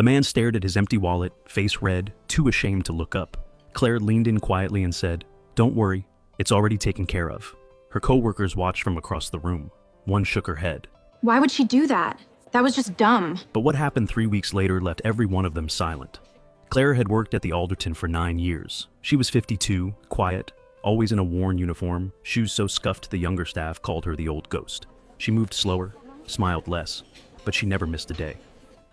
The man stared at his empty wallet, face red, too ashamed to look up. Claire leaned in quietly and said, "Don't worry, it's already taken care of." Her co-workers watched from across the room. One shook her head. Why would she do that? That was just dumb. But what happened 3 weeks later left every one of them silent. Claire had worked at the Alderton for 9 years. She was 52, quiet, always in a worn uniform, shoes so scuffed the younger staff called her the old ghost. She moved slower, smiled less, but she never missed a day.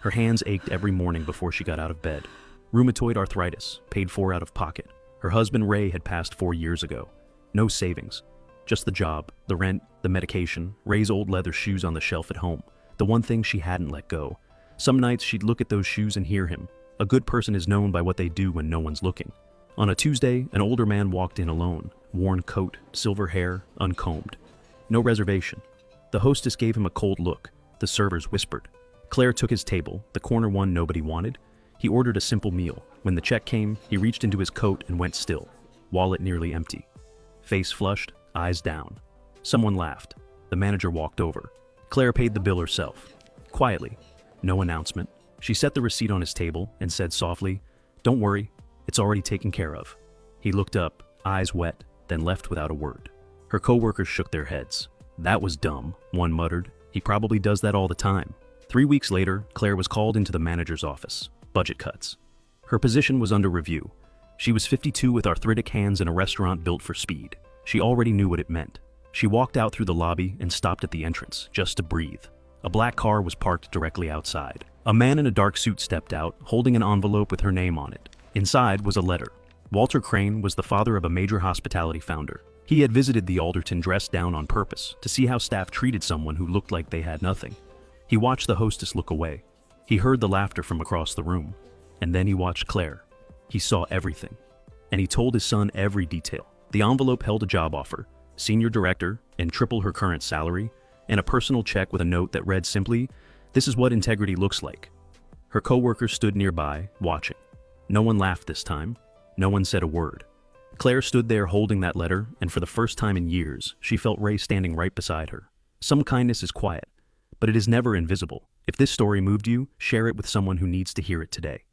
Her hands ached every morning before she got out of bed. Rheumatoid arthritis, paid for out of pocket. Her husband Ray had passed 4 years ago. No savings. Just the job, the rent, the medication, Ray's old leather shoes on the shelf at home. The one thing she hadn't let go. Some nights she'd look at those shoes and hear him. A good person is known by what they do when no one's looking. On a Tuesday, an older man walked in alone, worn coat, silver hair, uncombed. No reservation. The hostess gave him a cold look. The servers whispered. Claire took his table, the corner one nobody wanted. He ordered a simple meal. When the check came, he reached into his coat and went still. Wallet nearly empty. Face flushed, eyes down. Someone laughed. The manager walked over. Claire paid the bill herself. Quietly. No announcement. She set the receipt on his table and said softly, "Don't worry, it's already taken care of." He looked up, eyes wet, then left without a word. Her co-workers shook their heads. "That was dumb," one muttered. "He probably does that all the time." 3 weeks later, Claire was called into the manager's office. Budget cuts. Her position was under review. She was 52 with arthritic hands in a restaurant built for speed. She already knew what it meant. She walked out through the lobby and stopped at the entrance, just to breathe. A black car was parked directly outside. A man in a dark suit stepped out, holding an envelope with her name on it. Inside was a letter. Walter Crane was the father of a major hospitality founder. He had visited the Alderton dressed down on purpose to see how staff treated someone who looked like they had nothing. He watched the hostess look away. He heard the laughter from across the room. And then he watched Claire. He saw everything. And he told his son every detail. The envelope held a job offer, senior director, and triple her current salary, and a personal check with a note that read simply, "This is what integrity looks like." Her co-workers stood nearby, watching. No one laughed this time. No one said a word. Claire stood there holding that letter, and for the first time in years, she felt Ray standing right beside her. Some kindness is quiet, but it is never invisible. If this story moved you, share it with someone who needs to hear it today.